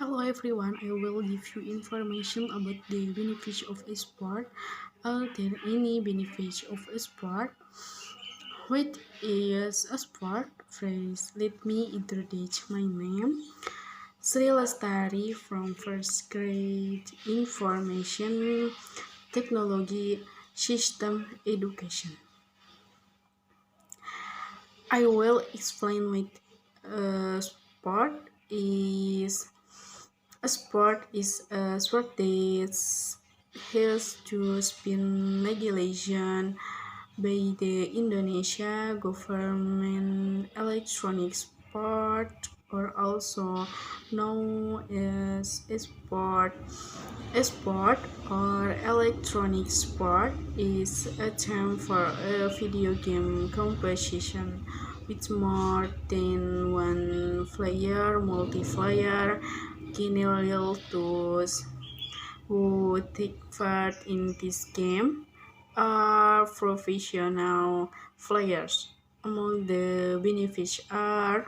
Hello everyone, I will give you information about the benefits of a sport. Are there any benefits of a sport? What is a sport? First, let me introduce my name. Sri Lestari from first grade Information Technology System Education. I will explain what sport is. A sport is a sport that has just been legislation by the Indonesia government. Electronic sport, or also known as a sport. A sport or electronic sport is a term for a video game competition with more than one player, multiplayer. General those who take part in this game are professional players. Among the benefits are: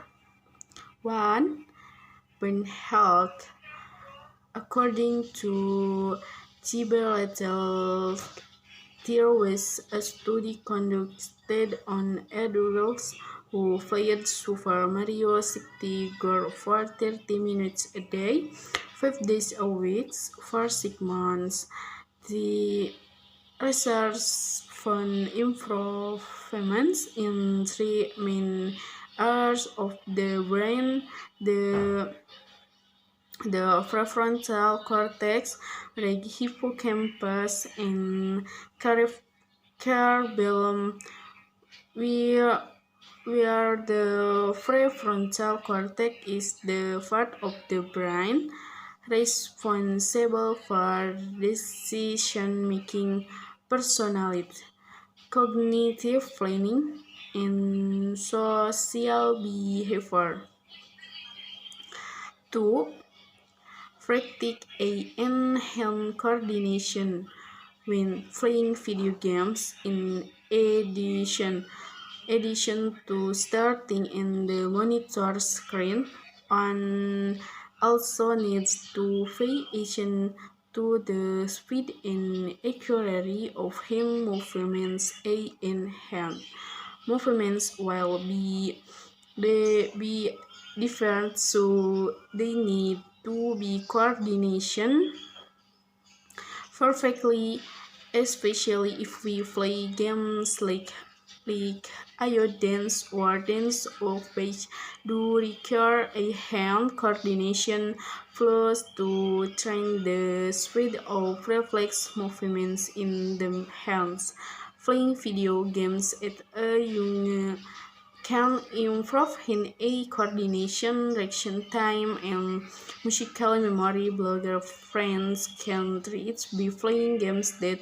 1. Brain health. According to Tibetal, there was a study conducted on adults who played Super Mario 64 for 30 minutes a day, 5 days a week, for 6 months. The research found improvements in three main areas of the brain: the prefrontal cortex, the hippocampus, and cerebellum, where, where the prefrontal cortex is the part of the brain responsible for decision making, personality, cognitive planning, and social behavior. 2. Practice and hand coordination when playing video games. In addition to starting in the monitor screen, one also needs to pay attention to the speed and accuracy of hand movements. And hand movements will be different, so they need to be coordination perfectly, especially if we play games like Ayo Dance or Dance of Page do require a hand coordination plus to train the speed of reflex movements in the hands. Playing video games at a young can improve hand-eye coordination, reaction time, and musical memory. Blogger friends can treat by playing games that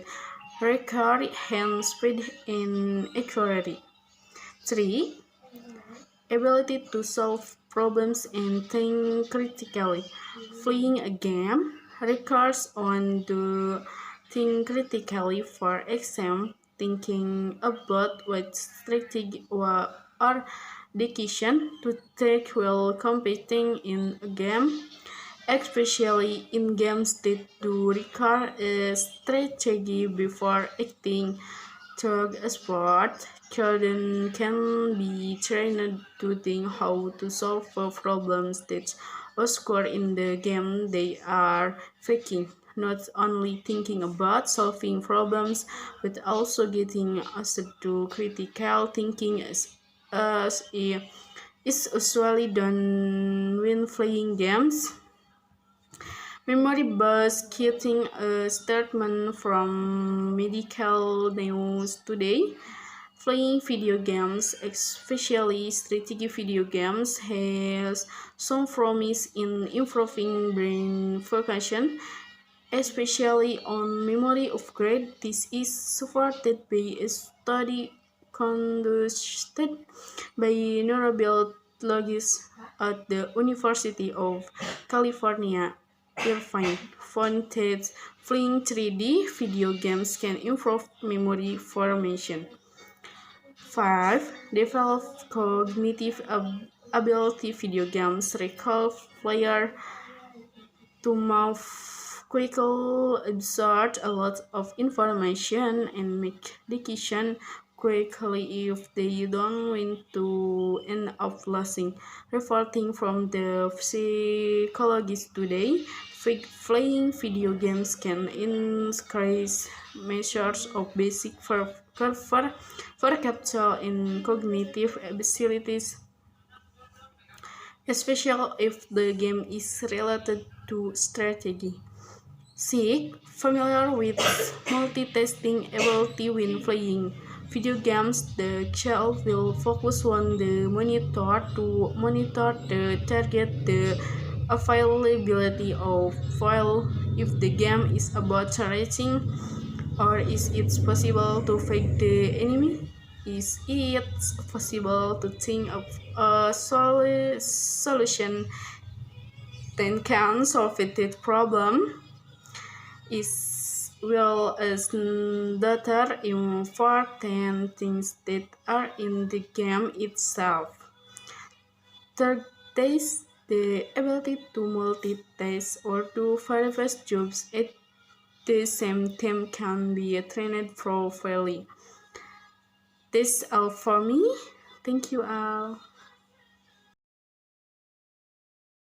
require hand speed and accuracy. 3. Ability to solve problems and think critically. Playing a game requires one to think critically, for example, thinking about what strategy or decision to take while competing in a game, especially in games that do require a strategy before acting. Third, a sport children can be trained to think how to solve problems that occur in the game they are playing. Not only thinking about solving problems, but also getting used to critical thinking as is usually done when playing games. Memory bus quoting a statement from Medical News today. Playing video games, especially strategy video games, has some promise in improving brain function, especially on memory upgrade. This is supported by a study conducted by neurobiologists at the University of California, Irvine, found that playing 3D video games can improve memory formation. 5. Develop cognitive ability. Video games recall player to move quickly, absorb a lot of information, and make decisions quickly if they don't want to end up losing. Reporting from the psychologist today, playing video games can increase measures of basic for capture and cognitive abilities, especially if the game is related to strategy. Seek familiar with multitasking ability when playing video games. The child will focus on the monitor to monitor the target, the availability of file. If the game is about charging, or is it possible to fake the enemy? Is it possible to think of a solution that can solve that problem? Is well as data important things that are in the game itself. Third, taste the ability to multitask or do various jobs at the same time can be trained properly. That's all for me. Thank you all.